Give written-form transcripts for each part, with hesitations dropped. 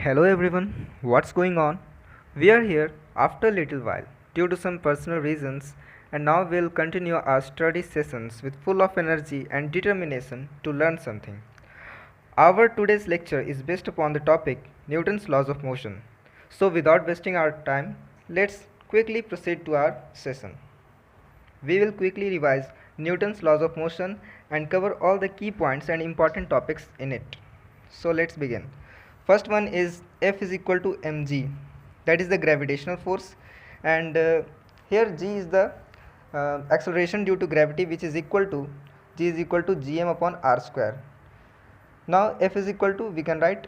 Hello everyone, what's going on? We are here after a little while due to some personal reasons, and now we'll continue our study sessions with full of energy and determination to learn something. Our today's lecture is based upon the topic Newton's laws of motion. So without wasting our time, let's quickly proceed to our session. We will quickly revise Newton's laws of motion and cover all the key points and important topics in it. So let's begin. First one is F is equal to mg, that is the gravitational force, and here g is the acceleration due to gravity, which is equal to g is equal to gm upon r square. Now F is equal to, we can write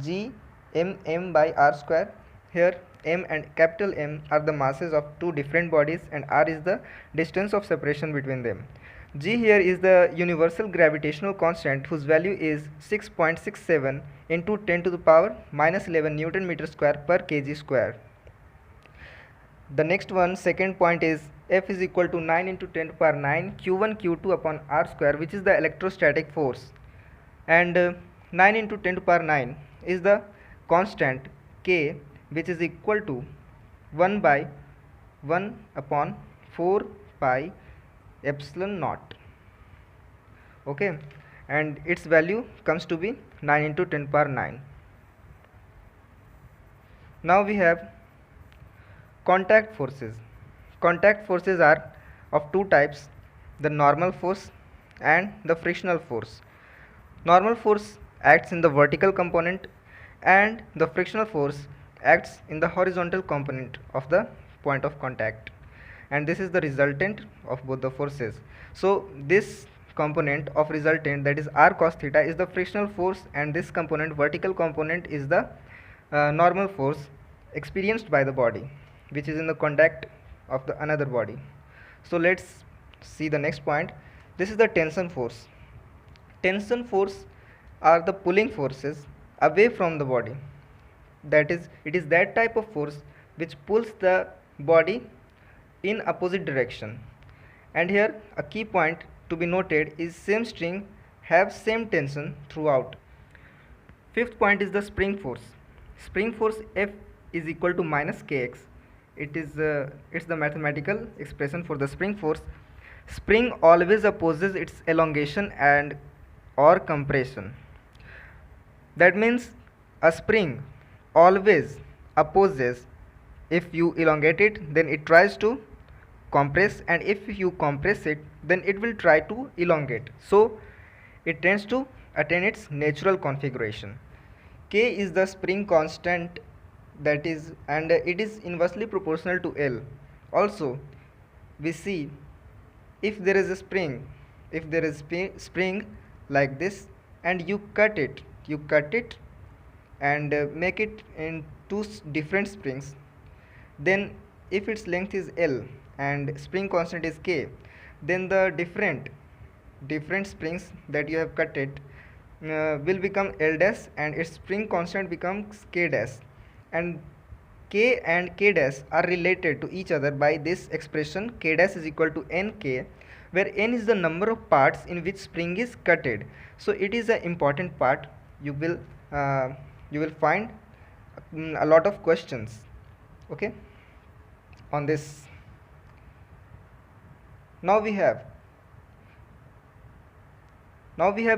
g m by r square. Here m and capital M are the masses of two different bodies and r is the distance of separation between them. G here is the universal gravitational constant whose value is 6.67 into 10 to the power minus 11 Newton meter square per kg square. The next one, second point, is F is equal to 9 into 10 to the power 9 Q1 Q2 upon R square, which is the electrostatic force, and 9 into 10 to the power 9 is the constant K, which is equal to 1 by 1 upon 4 pi epsilon naught. Okay, and its value comes to be 9 into 10 to the power 9. Now we have contact forces. Contact forces are of two types, the normal force and the frictional force. Normal force acts in the vertical component and the frictional force acts in the horizontal component of the point of contact, and this is the resultant of both the forces. So this component of resultant, that is r cos theta, is the frictional force, and this component, vertical component, is the normal force experienced by the body which is in the contact of the another body. So let's see the next point. This is the tension force. Tension force are the pulling forces away from the body, that is, it is that type of force which pulls the body in opposite direction. And here a key point to be noted is same string have same tension throughout. Fifth point is the spring force. Spring force F is equal to minus kx. It's the mathematical expression for the spring force. Spring always opposes its elongation and or compression. That means a spring always opposes, if you elongate it then it tries to compress, and if you compress it then it will try to elongate, so it tends to attain its natural configuration. K is the spring constant, that is, and it is inversely proportional to L. Also we see, if there is a spring, if there is spring like this and you cut it and make it in two different springs, then if its length is L and spring constant is K, then the different springs that you have cut it will become L dash and its spring constant becomes K dash, and K and K dash are related to each other by this expression K dash is equal to Nk, where N is the number of parts in which spring is cutted. So it is an important part. You will find a lot of questions, okay, on this. Now we have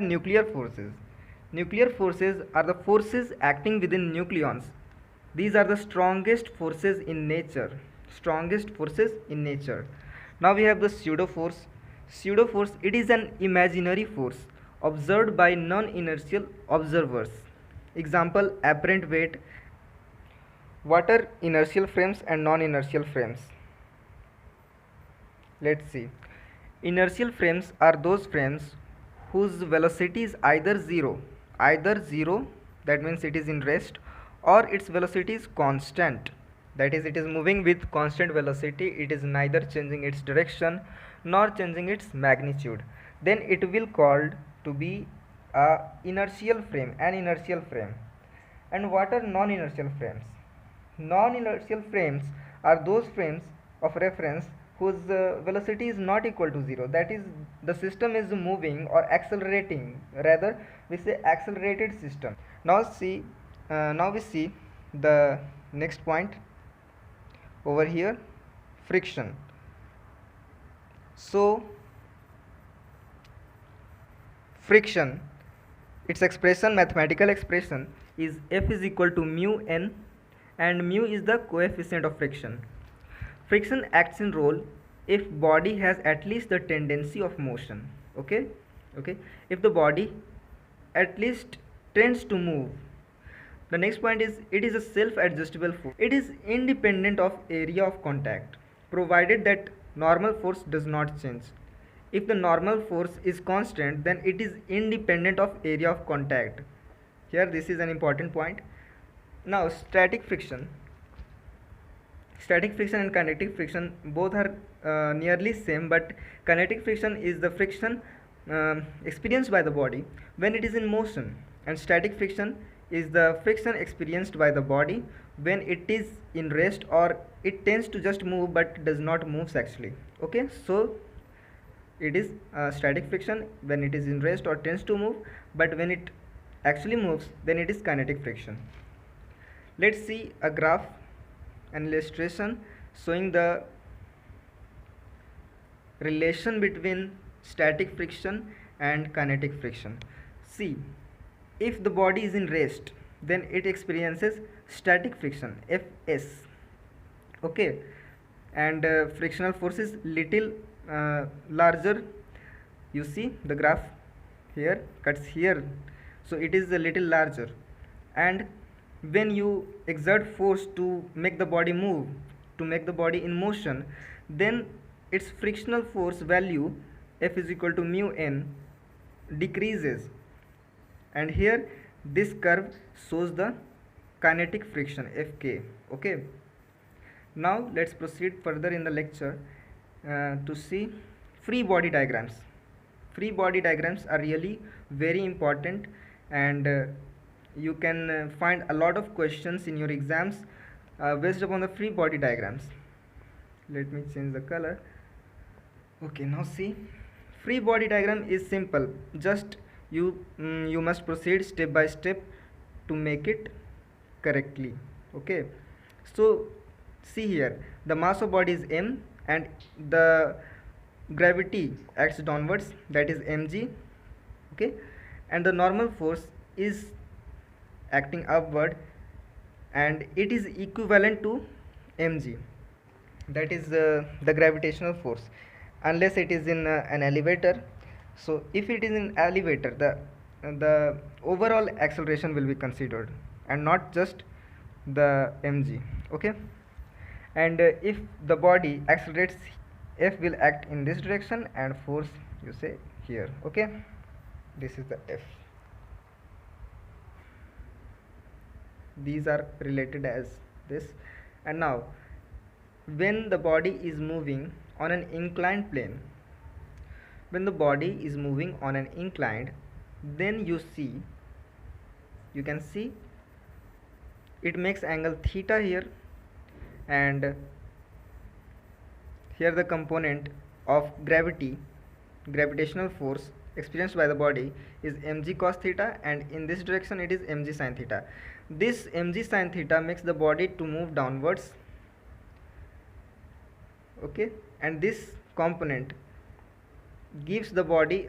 nuclear forces. Nuclear forces are the forces acting within nucleons. These are the strongest forces in nature. Now we have the pseudo force. Pseudo force, it is an imaginary force observed by non-inertial observers. Example, apparent weight. What are inertial frames and non-inertial frames? Let's see. Inertial frames are those frames whose velocity is either zero, that means it is in rest, or its velocity is constant, that is, it is moving with constant velocity, it is neither changing its direction nor changing its magnitude, then it will called to be an inertial frame. And what are non-inertial frames? Non-inertial frames are those frames of reference whose velocity is not equal to 0, that is, the system is moving or accelerating, rather we say accelerated system. Now see, Now we see the next point over here, friction. So friction, its expression, mathematical expression, is F is equal to mu n, and mu is the coefficient of friction. Friction acts in role if body has at least the tendency of motion. Okay, if the body at least tends to move. The next point is, it is a self-adjustable force. It is independent of area of contact, provided that normal force does not change. If the normal force is constant, then it is independent of area of contact. Here this is an important point. Now static friction. Static friction and kinetic friction both are nearly same, but kinetic friction is the friction experienced by the body when it is in motion, and static friction is the friction experienced by the body when it is in rest, or it tends to just move but does not move actually. Okay, so it is static friction when it is in rest or tends to move, but when it actually moves, then it is kinetic friction. Let's see a graph, an illustration showing the relation between static friction and kinetic friction. See, if the body is in rest, then it experiences static friction, Fs. Okay, and frictional force is little larger. You see the graph here cuts here, so it is a little larger, and when you exert force to make the body move, to make the body in motion, then its frictional force value F is equal to mu n decreases, and here this curve shows the kinetic friction Fk. Okay, now let's proceed further in the lecture to see free body diagrams. Free body diagrams are really very important, and you can find a lot of questions in your exams based upon the free body diagrams. Let me change the color. Okay, now see, free body diagram is simple. Just you must proceed step by step to make it correctly. Okay, so see here, the mass of body is m, and the gravity acts downwards, that is mg. Okay, and the normal force is acting upward, and it is equivalent to mg, that is the gravitational force, unless it is in an elevator. So if it is in elevator, the overall acceleration will be considered and not just the mg. Okay, and if the body accelerates, F will act in this direction, and force you say here. Okay, this is the F. These are related as this. And now when the body is moving on an inclined plane, when the body is moving on an inclined, then you can see it makes angle theta here, and here the component of gravitational force experienced by the body is mg cos theta, and in this direction it is mg sin theta. This mg sin theta makes the body to move downwards. Okay, and this component gives the body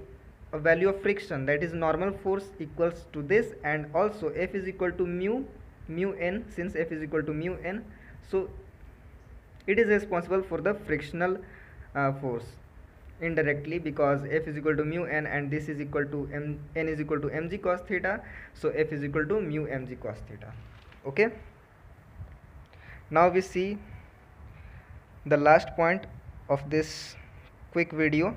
a value of friction, that is normal force equals to this, and also F is equal to mu n. Since F is equal to mu n, so it is responsible for the frictional force indirectly, because F is equal to mu n, and this is equal to n is equal to mg cos theta, so F is equal to mu mg cos theta. Okay, now we see the last point of this quick video,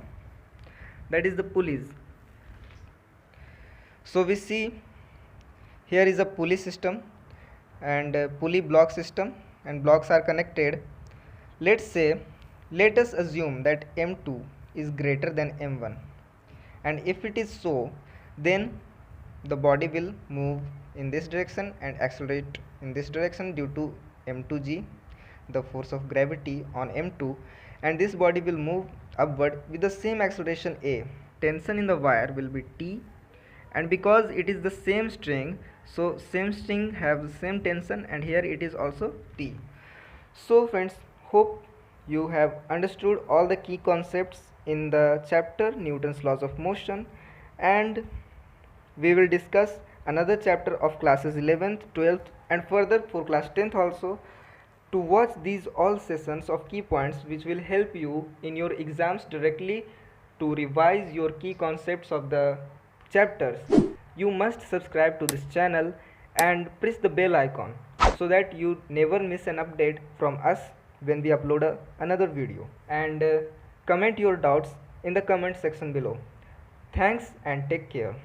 that is the pulleys. So we see here is a pulley system and pulley block system, and blocks are connected. Let us assume that m2 is greater than m1, and if it is so, then the body will move in this direction and accelerate in this direction due to m2g, the force of gravity on m2, and this body will move upward with the same acceleration a. Tension in the wire will be T, and because it is the same string, So same string have the same tension, and here it is also T. So friends, hope you have understood all the key concepts in the chapter Newton's laws of motion, and we will discuss another chapter of classes 11th, 12th and further for class 10th also. To watch these all sessions of key points which will help you in your exams directly to revise your key concepts of the chapters, you must subscribe to this channel and press the bell icon so that you never miss an update from us when we upload another video. And comment your doubts in the comment section below. Thanks and take care.